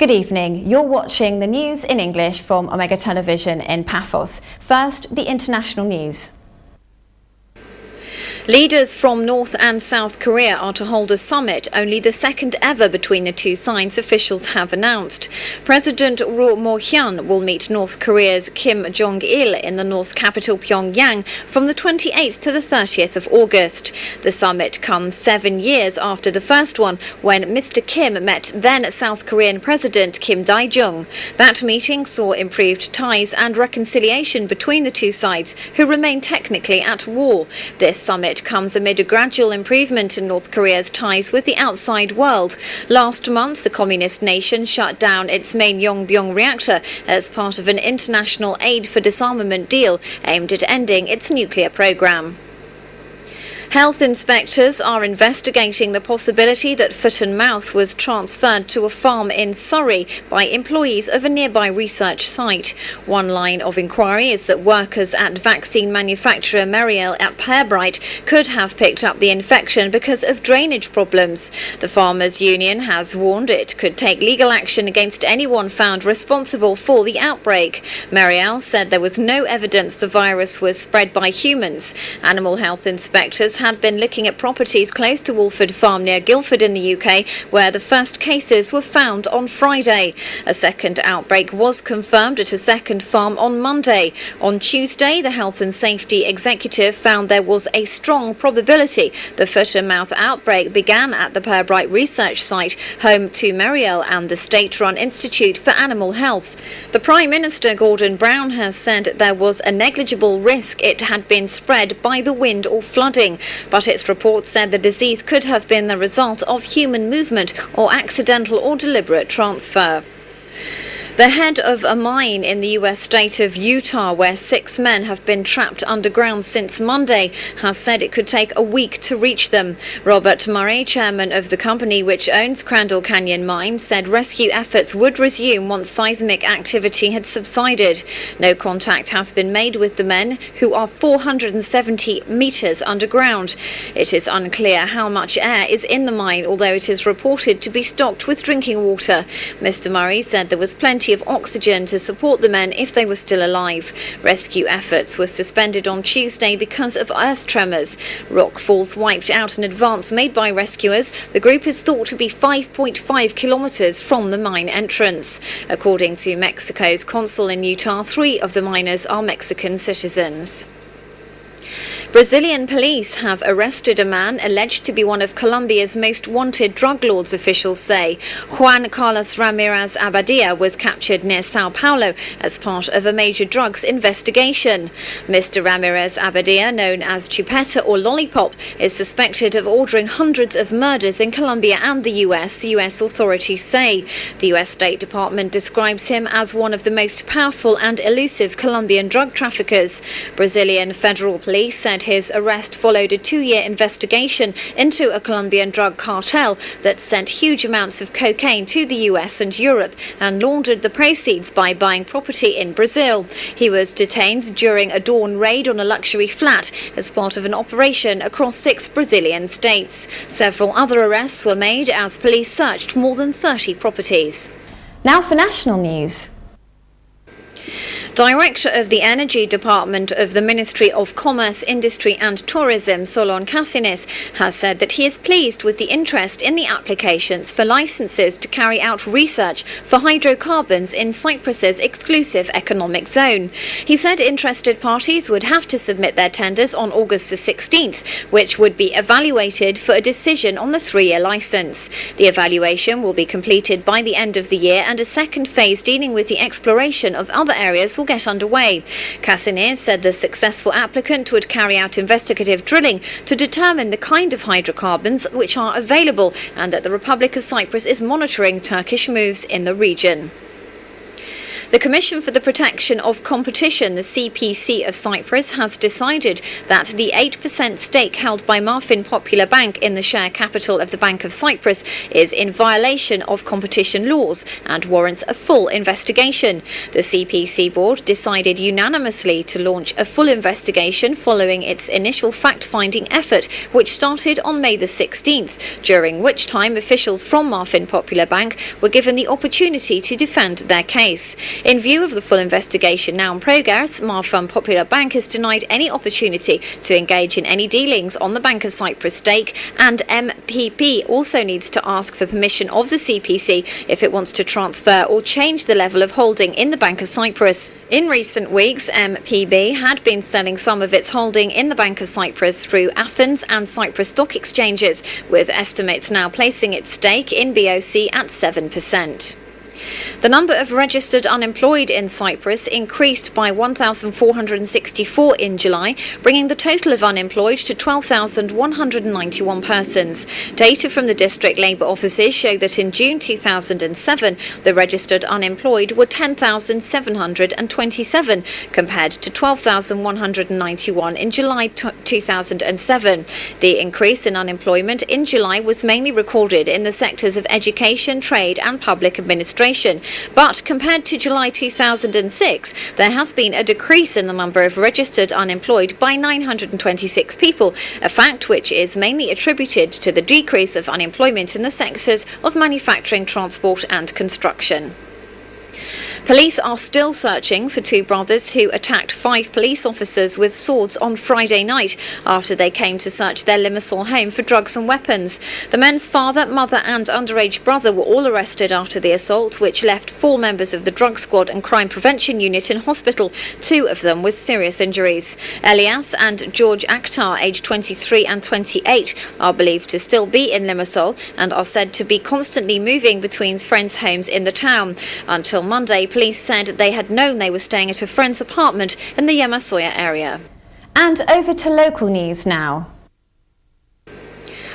Good evening. You're watching the news in English from Omega Television in PAPHOS. First, the international news. Leaders from North and South Korea are to hold a summit, only the second ever between the two sides, officials have announced. President Roh Moo-hyun will meet North Korea's Kim Jong-il in the North's capital Pyongyang from the 28th to the 30th of August. The summit comes 7 years after the first one, when Mr. Kim met then South Korean President Kim Dae-jung. That meeting saw improved ties and reconciliation between the two sides, who remain technically at war. This summit comes amid a gradual improvement in North Korea's ties with the outside world. Last month, the communist nation shut down its main Yongbyon reactor as part of an international aid for disarmament deal aimed at ending its nuclear program. Health inspectors are investigating the possibility that foot and mouth was transferred to a farm in Surrey by employees of a nearby research site. One line of inquiry is that workers at vaccine manufacturer Meriel at Pearbright could have picked up the infection because of drainage problems. The Farmers' Union has warned it could take legal action against anyone found responsible for the outbreak. Meriel said there was no evidence the virus was spread by humans. Animal health inspectors had been looking at properties close to Wolford Farm near Guildford in the UK, where the first cases were found on Friday. A second outbreak was confirmed at a second farm on Monday. On Tuesday, the Health and Safety Executive found there was a strong probability the foot and mouth outbreak began at the Pearbright research site, home to Meriel and the state-run Institute for Animal Health. The Prime Minister, Gordon Brown, has said there was a negligible risk it had been spread by the wind or flooding. But its report said the disease could have been the result of human movement or accidental or deliberate transfer. The head of a mine in the U.S. state of Utah, where 6 men have been trapped underground since Monday, has said it could take a week to reach them. Robert Murray, chairman of the company which owns Crandall Canyon Mine, said rescue efforts would resume once seismic activity had subsided. No contact has been made with the men, who are 470 metres underground. It is unclear how much air is in the mine, although it is reported to be stocked with drinking water. Mr. Murray said there was plenty of oxygen to support the men if they were still alive. Rescue efforts were suspended on Tuesday because of earth tremors. Rock falls wiped out an advance made by rescuers. The group is thought to be 5.5 kilometres from the mine entrance. According to Mexico's consul in Utah, 3 of the miners are Mexican citizens. Brazilian police have arrested a man alleged to be one of Colombia's most wanted drug lords, officials say. Juan Carlos Ramirez Abadia was captured near Sao Paulo as part of a major drugs investigation. Mr. Ramirez Abadia, known as Chupeta or Lollipop, is suspected of ordering hundreds of murders in Colombia and the US authorities say. The US State Department describes him as one of the most powerful and elusive Colombian drug traffickers. Brazilian federal police said his arrest followed a 2-year investigation into a Colombian drug cartel that sent huge amounts of cocaine to the US and Europe and laundered the proceeds by buying property in Brazil. He was detained during a dawn raid on a luxury flat as part of an operation across 6 Brazilian states. Several other arrests were made as police searched more than 30 properties. Now for national news. Director of the Energy Department of the Ministry of Commerce, Industry and Tourism, Solon Cassinis, has said that he is pleased with the interest in the applications for licences to carry out research for hydrocarbons in Cyprus's exclusive economic zone. He said interested parties would have to submit their tenders on August the 16th, which would be evaluated for a decision on the 3-year licence. The evaluation will be completed by the end of the year, and a second phase dealing with the exploration of other areas will get underway. Cassinis said the successful applicant would carry out investigative drilling to determine the kind of hydrocarbons which are available, and that the Republic of Cyprus is monitoring Turkish moves in the region. The Commission for the Protection of Competition, the CPC of Cyprus, has decided that the 8% stake held by Marfin Popular Bank in the share capital of the Bank of Cyprus is in violation of competition laws and warrants a full investigation. The CPC board decided unanimously to launch a full investigation following its initial fact-finding effort, which started on May the 16th, during which time officials from Marfin Popular Bank were given the opportunity to defend their case. In view of the full investigation now in progress, Marfin Popular Bank has denied any opportunity to engage in any dealings on the Bank of Cyprus stake, and MPP also needs to ask for permission of the CPC if it wants to transfer or change the level of holding in the Bank of Cyprus. In recent weeks, MPB had been selling some of its holding in the Bank of Cyprus through Athens and Cyprus stock exchanges, with estimates now placing its stake in BOC at 7%. The number of registered unemployed in Cyprus increased by 1,464 in July, bringing the total of unemployed to 12,191 persons. Data from the district labour offices show that in June 2007, the registered unemployed were 10,727, compared to 12,191 in July 2007. The increase in unemployment in July was mainly recorded in the sectors of education, trade and public administration. But compared to July 2006, there has been a decrease in the number of registered unemployed by 926 people, a fact which is mainly attributed to the decrease of unemployment in the sectors of manufacturing, transport and construction. Police are still searching for two brothers who attacked 5 police officers with swords on Friday night after they came to search their Limassol home for drugs and weapons. The men's father, mother and underage brother were all arrested after the assault, which left 4 members of the drug squad and crime prevention unit in hospital, 2 of them with serious injuries. Elias and George Akhtar, aged 23 and 28, are believed to still be in Limassol and are said to be constantly moving between friends' homes in the town. Until Monday, police said they had known they were staying at a friend's apartment in the Yemasoya area. And over to local news now.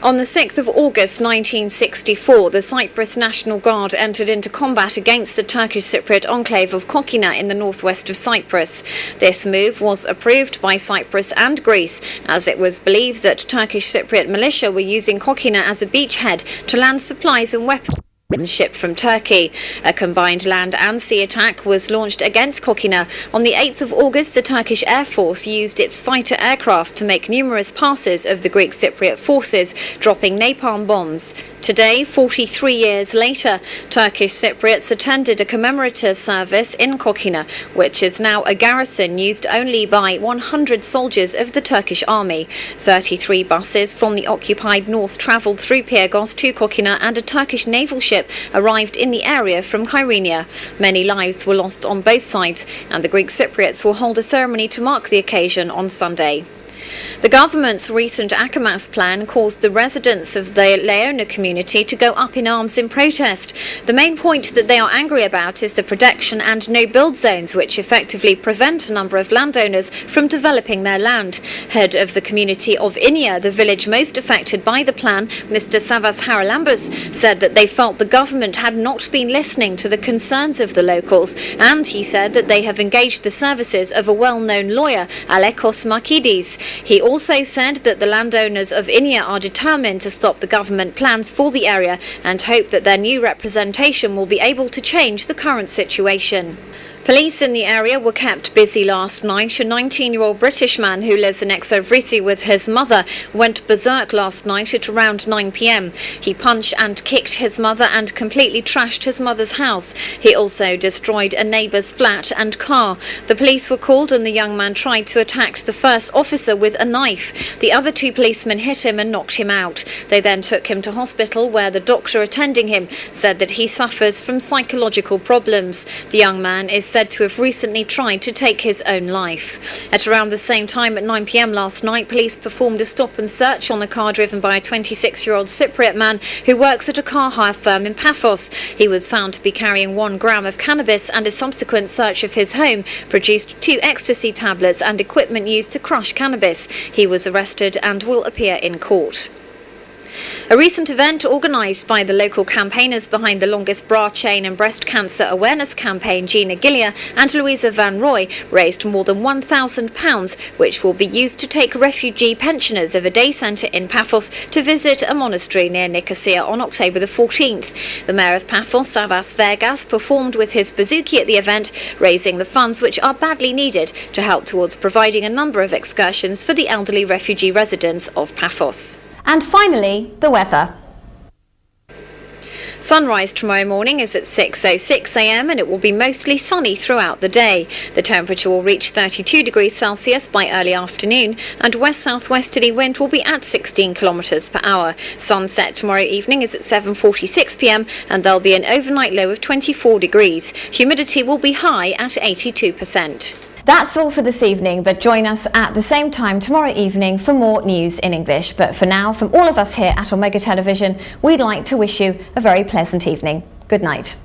On the 6th of August 1964, the Cyprus National Guard entered into combat against the Turkish Cypriot enclave of Kokina in the northwest of Cyprus. This move was approved by Cyprus and Greece, as it was believed that Turkish Cypriot militia were using Kokina as a beachhead to land supplies and weapons shipped from Turkey. A combined land and sea attack was launched against Kokina. On the 8th of August, the Turkish Air Force used its fighter aircraft to make numerous passes of the Greek Cypriot forces, dropping napalm bombs. Today, 43 years later, Turkish Cypriots attended a commemorative service in Kokina, which is now a garrison used only by 100 soldiers of the Turkish army. 33 buses from the occupied north travelled through Pyrgos to Kokina, and a Turkish naval ship arrived in the area from Kyrenia. Many lives were lost on both sides, and the Greek Cypriots will hold a ceremony to mark the occasion on Sunday. The government's recent ACAMAS plan caused the residents of the Leona community to go up in arms in protest. The main point that they are angry about is the protection and no-build zones, which effectively prevent a number of landowners from developing their land. Head of the community of Inia, the village most affected by the plan, Mr. Savas Haralambos, said that they felt the government had not been listening to the concerns of the locals, and he said that they have engaged the services of a well-known lawyer, Alekos Markidis. He also said that the landowners of Inia are determined to stop the government plans for the area and hope that their new representation will be able to change the current situation. Police in the area were kept busy last night. A 19-year-old British man who lives in Exovrisi with his mother went berserk last night at around 9 p.m. He punched and kicked his mother and completely trashed his mother's house. He also destroyed a neighbour's flat and car. The police were called and the young man tried to attack the first officer with a knife. The other 2 policemen hit him and knocked him out. They then took him to hospital, where the doctor attending him said that he suffers from psychological problems. The young man is said to have recently tried to take his own life. At around the same time at 9 p.m. last night, police performed a stop and search on the car driven by a 26-year-old Cypriot man who works at a car hire firm in PAPHOS. He was found to be carrying 1 gram of cannabis, and a subsequent search of his home produced 2 ecstasy tablets and equipment used to crush cannabis. He was arrested and will appear in court. A recent event organised by the local campaigners behind the longest bra chain and breast cancer awareness campaign, Gina Gillier and Louisa Van Roy, raised more than £1,000, which will be used to take refugee pensioners of a day centre in Paphos to visit a monastery near Nicosia on October the 14th. The Mayor of Paphos, Savas Vergas, performed with his bouzouki at the event, raising the funds which are badly needed to help towards providing a number of excursions for the elderly refugee residents of Paphos. And finally, the weather. Sunrise tomorrow morning is at 6:06 a.m. and it will be mostly sunny throughout the day. The temperature will reach 32 degrees Celsius by early afternoon and west-southwesterly wind will be at 16 kilometres per hour. Sunset tomorrow evening is at 7:46 p.m. and there'll be an overnight low of 24 degrees. Humidity will be high at 82%. That's all for this evening, but join us at the same time tomorrow evening for more news in English. But for now, from all of us here at Omega Television, we'd like to wish you a very pleasant evening. Good night.